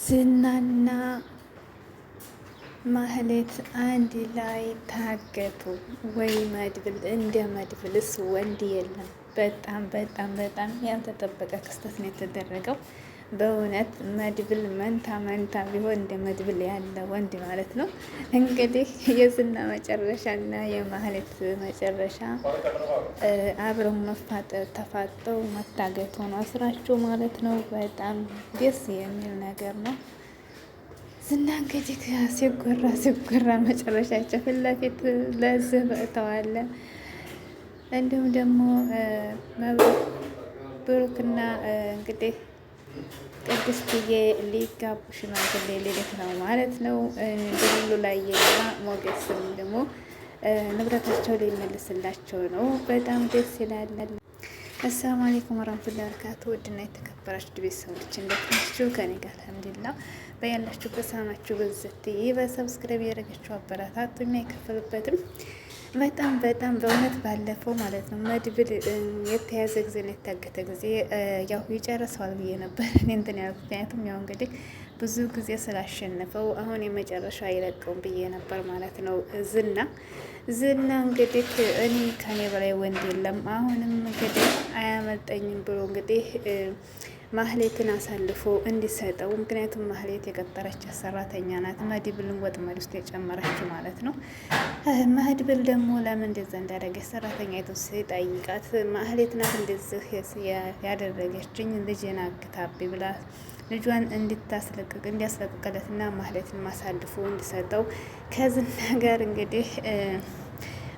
ዝናና ማህሌት አንድ ላይ ታገቱ። ወይ መድብል! እንደ መድብልስ ወንድ የለም። በጣም በጣም በጣም ያልተጠበቀ ክስተት ነው የተደረገው። በእውነት መድብል መንታ መንታ ቢሆን እንደ መድብል ያለ ወንድ ማለት ነው። እንግዲህ የዝና መጨረሻ እና የማህሌት መጨረሻ አብረው ተፋጠው መታገት ሆኖ ስራቸው ማለት ነው። በጣም ደስ የሚል ነገር ነው። ዝና እንግዲህ ሲጎራ መጨረሻቸው ፊት ለፊት ለዚህ በእተዋለ። እንዲሁም ደግሞ ብሩክና እንግዲህ ቅድስትዬ ሊጋቡ ሽማግሌ ሌሊት ነው ማለት ነው። ድሉ ላይና ሞገስም ደግሞ ንብረታቸው ሊመልስላቸው ነው። በጣም ደስ ይላል። አሰላሙ አለይኩም ወራህመቱላሂ ወበረካቱ። ውድና የተከበራችሁ ቤተሰቦች እንዴት ናችሁ? ከኔ ጋር አልሐምዱሊላህ። በያላችሁበት ሰላማችሁ በዘት በሰብስክራይብ ያደረጋችሁ አበረታቱ የማይከፈልበትም በጣም በጣም በእውነት ባለፈው ማለት ነው መድብል የተያዘ ጊዜ የታገተ ጊዜ ያው ይጨርሰዋል ብዬ ነበር እኔ እንትን ያልኩት። ምክንያቱም ያው እንግዲህ ብዙ ጊዜ ስላሸነፈው አሁን የመጨረሻ አይለቀውም ብዬ ነበር ማለት ነው። ዝና እንግዲህ እኔ ከኔ በላይ ወንድ የለም አሁንም እንግዲህ አያመልጠኝም ብሎ እንግዲህ ማህሌትን አሳልፎ እንዲሰጠው። ምክንያቱም ማህሌት የቀጠረቻት ሰራተኛ ናት፣ መድብልን ወጥመድ ውስጥ የጨመረችው ማለት ነው። መድብል ደግሞ ለምን እንደዛ እንዳደረገች ሰራተኛ ሲጠይቃት ማህሌት ናት እንደዚህ ያደረገችኝ ልጄን አግታብኝ ብላ ልጇን እንዲያስለቅቅለትና ማህሌትን ማሳልፎ እንዲሰጠው ከዝና ጋር እንግዲህ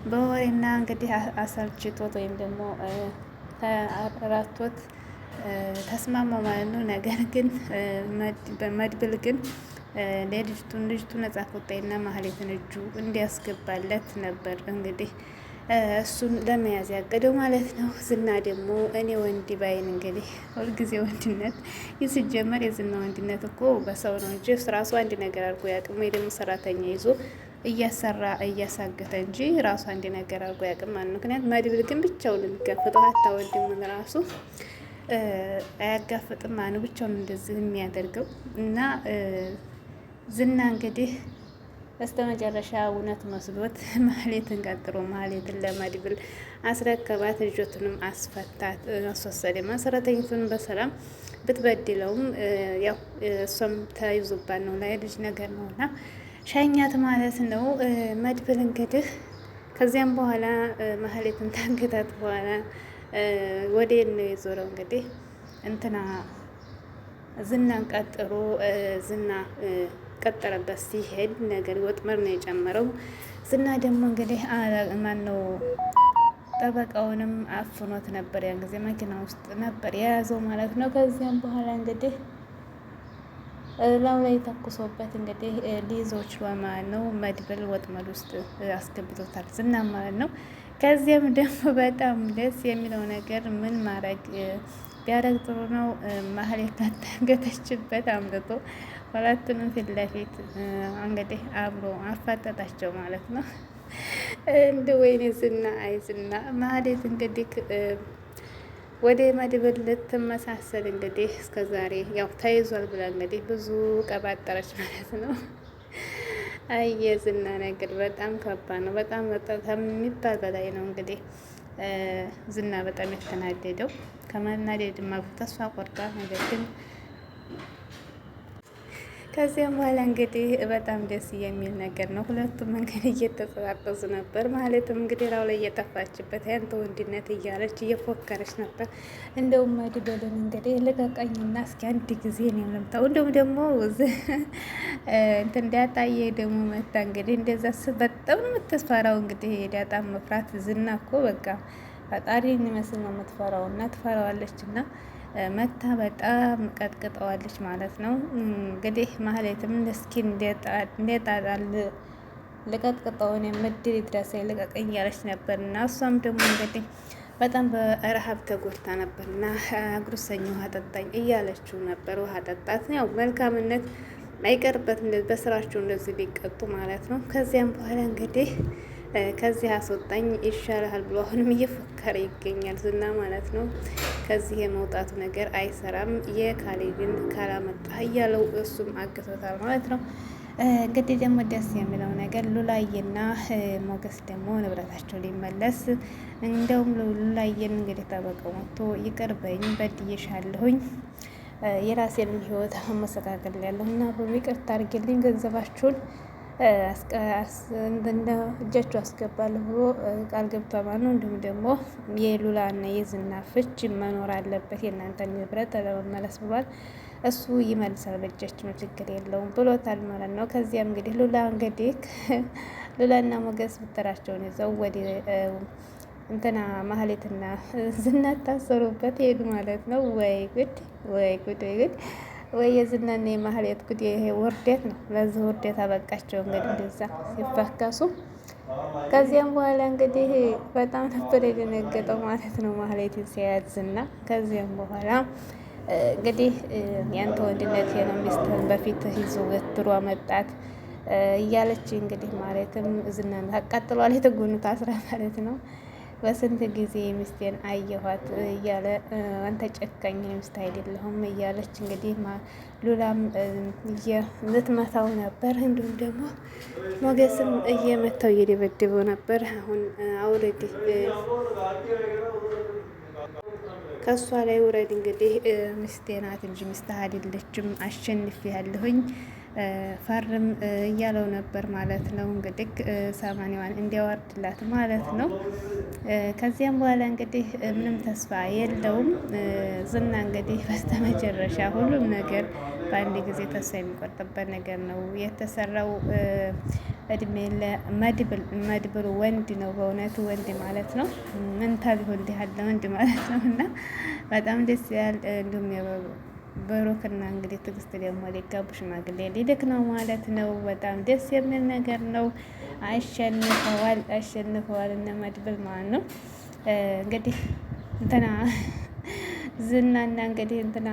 በወሬና እንግዲህ አሰልችቶት ወይም ደግሞ ራቶት ተስማማው ማለት ነው። ነገር ግን መድብል ግን ልጅቱ ነጻ ከወጣችና ማህሌትን እጁ እንዲያስገባለት ነበር እንግዲህ እሱን ለመያዝ ያቀደው ማለት ነው። ዝና ደግሞ እኔ ወንድ ባይን እንግዲህ ሁልጊዜ ወንድነት ሲጀመር የዝና ወንድነት እኮ በሰው ነው እንጂ ራሱ አንድ ነገር አድርጎ ያቅም ወይ ደግሞ ሰራተኛ ይዞ እያሰራ እያሳገተ እንጂ ራሱ አንድ ነገር አድርጎ ያቅም ማለት ነው። ምክንያት መድብል ግን ብቻውን የሚጋፈጠው ሀታ ወንድሙን ራሱ አያጋፍጥም ማኑ ብቻውን እንደዚህ የሚያደርገው እና ዝና እንግዲህ በስተመጨረሻ እውነት መስሎት ማህሌትን ቀጥሮ ማህሌትን ለመድብል አስረከባት። ልጆቱንም አስፈታት፣ አስወሰደ። መሰረተኝቱን በሰላም ብትበድለውም ያው እሷም ተይዞባት ነው ላይ ልጅ ነገር ነው እና ሸኛት ማለት ነው። መድብል እንግዲህ ከዚያም በኋላ ማህሌትን ታንገታት በኋላ ወደ ነው የዞረው እንግዲህ እንትና ዝናን ቀጥሮ ዝና ቀጠረበት ሲሄድ ነገር ወጥመር ነው የጨመረው። ዝና ደግሞ እንግዲህ ማነው ጠበቃውንም አፍኖት ነበር። ያን ጊዜ መኪና ውስጥ ነበር የያዘው ማለት ነው። ከዚያም በኋላ እንግዲህ ላው ላይ ተኩሶበት እንግዲህ ሊይዘው ችሏል ማለት ነው። መድብል ወጥመድ ውስጥ አስገብቶታል ዝና ማለት ነው። ከዚያም ደግሞ በጣም ደስ የሚለው ነገር ምን ማድረግ ቢያደርግ ጥሩ ነው? ማህሌት ታገተችበት አምጥቶ ሁለቱንም ፊት ለፊት እንግዲህ አብሮ አፋጠጣቸው ማለት ነው። እንደ ወይኔ ዝና አይ ዝና ማህሌት እንግዲህ ወደ መድብል ልትመሳሰል እንግዲህ እስከዛሬ ያው ተይዟል ብላ እንግዲህ ብዙ ቀባጠረች ማለት ነው። አይ የዝና ነገር በጣም ከባድ ነው። በጣም ከሚባል በላይ ነው እንግዲህ ዝና በጣም የተናደደው ከመናደድማ ተስፋ ቆርጧል። ነገር ግን ከዚያም በኋላ እንግዲህ በጣም ደስ የሚል ነገር ነው። ሁለቱም መንገድ እየተጠጣጠዙ ነበር። ማለትም እንግዲህ ራው ላይ እየጠፋችበት ያንተ ወንድነት እያለች እየፎከረች ነበር። እንደውም መድብልን እንግዲህ ልቀቀኝና እስኪ አንድ ጊዜ ነው የምልምታው። እንደውም ደግሞ እንትን ዳጣዬ ደግሞ መታ እንግዲህ እንደዛ በጣም የምትፈራው እንግዲህ ዳጣም መፍራት ዝና እኮ በቃ ፈጣሪ የሚመስል ነው የምትፈራው እና ትፈራዋለች እና መታ በጣም ቀጥቅጠዋለች ማለት ነው። እንግዲህ ማህሌትም እስኪ እንደጣጣል ልቀጥቅጠውን የምድል ድረስ ልቀቀኝ እያለች ነበር እና እሷም ደግሞ እንግዲህ በጣም በረሀብ ተጎድታ ነበር እና አጉርሰኝ ውሃ ጠጣኝ እያለችው ነበር። ውሃ ጠጣት። ያው መልካምነት አይቀርበት በስራቸው እንደዚህ ቢቀጡ ማለት ነው። ከዚያም በኋላ እንግዲህ ከዚህ አስወጣኝ ይሻልሃል ብሎ አሁንም እየፎከረ ይገኛል ዝና ማለት ነው። ከዚህ የመውጣቱ ነገር አይሰራም የካሌብን ካላመጣ እያለው እሱም አግቶታል ማለት ነው። እንግዲህ ደግሞ ደስ የሚለው ነገር ሉላዬና ሞገስ ደግሞ ንብረታቸው ሊመለስ እንደውም ሉላዬን እንግዲህ ጠበቃው መጥቶ ይቅር በይኝ በድዬሻለሁኝ የራሴን ሕይወት መስተካከል ያለሁ እና ይቅርታ አድርጌልኝ ገንዘባችሁን እጃችሁ አስገባለሁ ብሎ ቃል ገብቷል ማለት ነው። እንዲሁም ደግሞ የሉላና የዝና ፍች መኖር አለበት የእናንተን ንብረት ለመመለስ ብሏል። እሱ ይመልሳል በእጃችን ችግር የለውም ብሎታል ማለት ነው። ከዚያም እንግዲህ ሉላና ሞገስ ብትራቸውን ይዘው ወደ እንትና ማህሌትና ዝና ታሰሩበት ሄዱ ማለት ነው። ወይ ጉድ ወይ ጉድ ወይ ጉድ ወይ የዝናና የማህሌት ጉድ! ይሄ ውርደት ነው። ለዚህ ውርደት አበቃቸው እንግዲህ እንደዛ ሲፈከሱ። ከዚያም በኋላ እንግዲህ በጣም ነበር የደነገጠው ማለት ነው ማህሌትን ሲያያት ዝና። ከዚያም በኋላ እንግዲህ ያንተ ወንድነት ነው ሚስትህን በፊት ይዞ ገትሮ መጣት እያለች እንግዲህ ማለትም ዝናን ታቃጥሏል የተጎኑ ታስራ ማለት ነው። በስንት ጊዜ ሚስቴን አየኋት እያለ አንተ ጨካኝ ሚስት አይደለሁም እያለች እንግዲህ ሉላም ልትመታው ነበር። እንዲሁም ደግሞ ሞገስም እየመታው እየደበደበው ነበር። አሁን አውረድ ከእሷ ላይ ውረድ እንግዲህ ሚስቴ ናት እንጂ ሚስትህ አይደለችም አሸንፍ ያለሁኝ ፈርም እያለው ነበር ማለት ነው። እንግዲህ ሰማንያዋን እንዲያወርድላት ማለት ነው። ከዚያም በኋላ እንግዲህ ምንም ተስፋ የለውም ዝና እንግዲህ በስተመጨረሻ ሁሉም ነገር በአንድ ጊዜ ተስፋ የሚቆርጥበት ነገር ነው የተሰራው። እድሜ ለመድብል ወንድ ነው በእውነቱ ወንድ ማለት ነው። መንታ ቢሆን እንዲህ ያለ ወንድ ማለት ነው። እና በጣም ደስ ያል እንዲሁም ብሩክና እንግዲህ ትዕግስት ደግሞ ሊጋቡ ሽማግሌ ሊልክ ነው ማለት ነው። በጣም ደስ የሚል ነገር ነው። አሸንፈዋል እነ መድብል ማለት ነው። እንግዲህ እንትና ዝናና እንግዲህ እንትና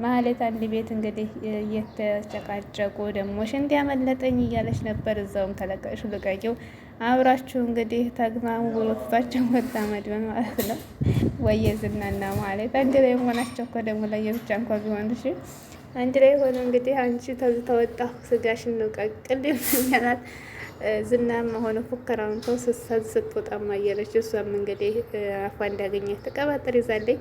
ማህሌት አንድ ቤት እንግዲህ እየተጨቃጨቁ ደግሞ ሽንት ያመለጠኝ እያለች ነበር። እዛውም ተለቀሹ ልቀቂው አብራችሁ እንግዲህ ተግማሙ ብሎ ትቷቸው ወጣ መድብል ማለት ነው። ወየ ዝናና ማህሌት አንድ ላይ መሆናቸው እኮ ደግሞ ለየብቻ እንኳ ቢሆን እሺ አንድ ላይ ሆነ እንግዲህ አንቺ ተወጣሁ ስጋሽን ነው ቀቅል የሚያላት ዝናም ሆነ ፉከራውን ተው ስትወጣማ እያለች እሷም እንግዲህ አፏ እንዳገኘ ተቀባጥር ይዛለኝ።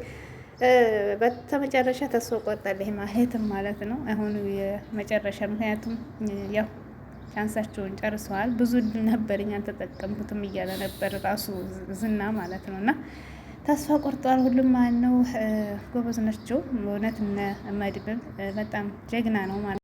በተመጨረሻ ተስፋ ቆርጣለች ማለትም ማለት ነው። አሁን የመጨረሻ ምክንያቱም ያው ቻንሳቸውን ጨርሰዋል። ብዙ እድል ነበረኝ አልተጠቀምኩትም እያለ ነበር ራሱ ዝና ማለት ነው። እና ተስፋ ቆርጧል ሁሉም ማለት ነው። ጎበዝ ናቸው በእውነት እነ መድብል በጣም ጀግና ነው ማለት ነው።